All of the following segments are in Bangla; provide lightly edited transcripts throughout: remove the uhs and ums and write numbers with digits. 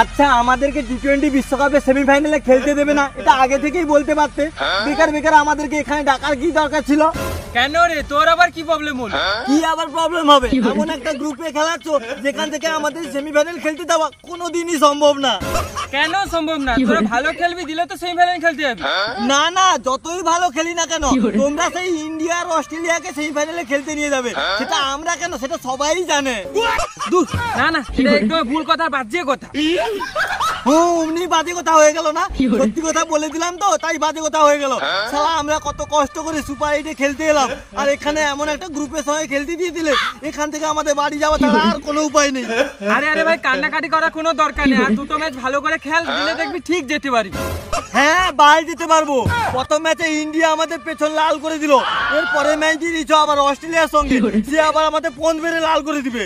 আচ্ছা আমাদেরকে টি-20 বিশ্বকাপে সেমিফাইনালে খেলতে দেবে না, এটা আগে থেকেই বলতে পারতে। বেকার বেকার আমাদেরকে এখানে ডাকার কি দরকার ছিল? কেন রে, তোর আবার কি প্রবলেম হলো? কি আবার প্রবলেম হবে? এমন একটা গ্রুপে খেলাচ্ছ যেখান থেকে আমাদের সেমিফাইনাল খেলতে দেওয়া কোনোদিনই সম্ভব না। কেন সম্ভব না? তোরা ভালো খেলবি, দিলে তো সেমিফাইনাল খেলতে যাবি। না না, যতই ভালো খেলি না কেন তোমরা সেই ইন্ডিয়া আর অস্ট্রেলিয়াকে সেমিফাইনালে খেলতে নিয়ে যাবে, সেটা আমরা কেন, সেটা সবাই জানে। না না, এটা একদম ভুল কথা, বাজে কথা। অমনি বাজে কথা হয়ে গেল না? সত্যি কথা বলে দিলাম তো, তাই বাজে কথা হয়ে গেল। শালা আমরা কত কষ্ট করে সুপার 8-এ খেলতে এলাম, আর এখানে এমন একটা গ্রুপের সঙ্গে খেলতে দিয়ে দিলে, এখান থেকে আমাদের বাড়ি যাওয়া ছাড়া আর কোনো উপায় নেই। আরে আরে ভাই, কান্নাকাটি করার কোনো দরকার নেই। আর দুটো ম্যাচ ভালো করে খেল, দিলে দেখবি ঠিক যেতে পারি। হ্যাঁ বাড়ি যেতে পারবো। প্রথম ম্যাচে ইন্ডিয়া আমাদের পেছন লাল করে দিল, এর পরের ম্যাচ দিয়েছ আবার অস্ট্রেলিয়ার সঙ্গে, সে আবার আমাদের ফোন মেরে লাল করে দিবে।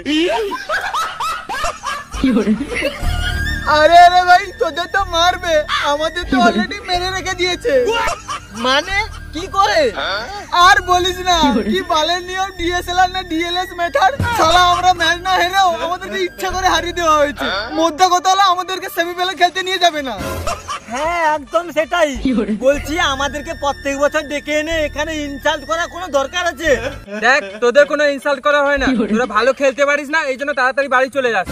আরে আরে ভাই, তোদের তো মারবে, আমাদের তো অলরেডি মেরে রেখে দিয়েছে। মানে কি করে? আর বলিস না, কি বালের নিয়ম, ডিএসএলআর না ডিএলএস ম্যাটার। শালা আমরা ম্যাচ না হেরেও আমাদেরকে ইচ্ছা করে হারিয়ে দেওয়া হয়েছে। মধ্যে কথা হলো আমাদেরকে সেমিফাইনাল খেলতে নিয়ে যাবে না। হ্যাঁ একদম সেটাই বলছি, আমাদেরকে প্রত্যেক বছর ডেকে এনে এখানে ইনসাল্ট করার কোনো দরকার আছে? দেখ, তোদের কোনো ইনসাল্ট করা হয় না, তোরা ভালো খেলতে পারিস না, এই জন্য তাড়াতাড়ি বাড়ি চলে যাস।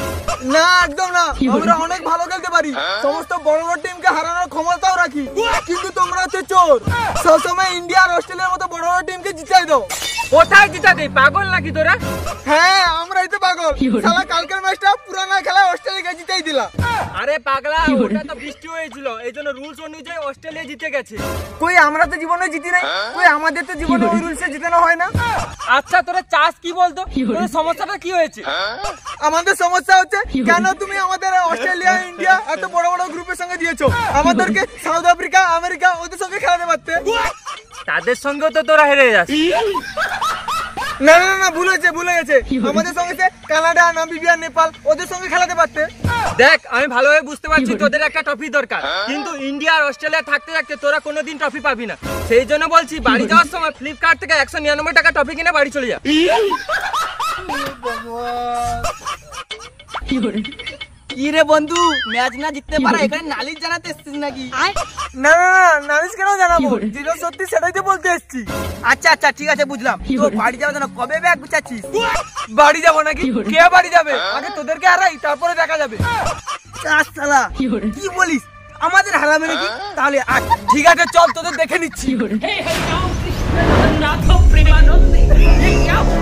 না একদম না, আমরা অনেক ভালো খেলতে পারি, সমস্ত বড় বড় টিমকে হারানোর ক্ষমতাও রাখি, কিন্তু তোমরা হচ্ছে চোর। সবসময় ইন্ডিয়া আর অস্ট্রেলিয়ার মতো বড় বড় টিমকে জিতাই দাও। কোথায় জিতাতে? পাগল নাকি তোরা? হ্যাঁ আমরাই তো পাগল। শালা কালকের ম্যাচটা পুরানা খেলায় অস্ট্রেলিয়াকে জিতাই দিলা। আরে পাগলা, ওটা তো বৃষ্টি হয়েছিল, এই জন্য রুলস অনুযায়ী অস্ট্রেলিয়া জিতে গেছে। কই আমরা তো জীবনে জিতি নাই, কই আমাদের তো জীবনে ওই রুলসে জিতানো হয় না। আচ্ছা তোরা চাস কি বলতো, তোদের সমস্যাটা কি হয়েছে? আমাদের সমস্যা হচ্ছে, কেন তুমি আমাদের অস্ট্রেলিয়া ইন্ডিয়া এত বড় বড় গ্রুপের সঙ্গে দিয়েছো, আমাদেরকে সাউথ আফ্রিকা আমেরিকা ওদের সঙ্গে খেলাতে পারতে। তাদের সঙ্গেও তো তোরা হেরে যাস। না না না, ভুল হয়েছে ভুল হয়েছে, আমাদের সঙ্গে কানাডা নামিবিয়া নেপাল ওদের সঙ্গে খেলাতে পারতে। দেখ আমি ভালোভাবে বুঝতে পারছি তোদের একটা ট্রফি দরকার, কিন্তু ইন্ডিয়া আর অস্ট্রেলিয়া থাকতে থাকতে তোরা কোনোদিন ট্রফি পাবি না। সেই জন্য বলছি, বাড়ি যাওয়ার সময় ফ্লিপকার্ট থেকে 199 টাকা ট্রফি কিনে বাড়ি চলে যা। কি রে বন্ধু, ম্যাচ না জিততে পারা এখানে নালিশ জানাতে এসেছিস নাকি? না না না, নালিশ কেন জানাবো, যেটা সত্যি সেটাই তো বলতে এসেছি। আচ্ছা আচ্ছা ঠিক আছে বুঝলাম, তো বাড়ি যাওয়ার জন্য কবে ব্যাগ গুছাচ্ছিস? বাড়ি যাবো নাকি? কে বাড়ি যাবে? আগে তোদেরকে হারাই, তারপরে দেখা যাবে। শালা কি বলিস, আমাদের হারাবে নাকি? তাহলে ঠিক আছে চল, তোদের দেখে নিচ্ছি।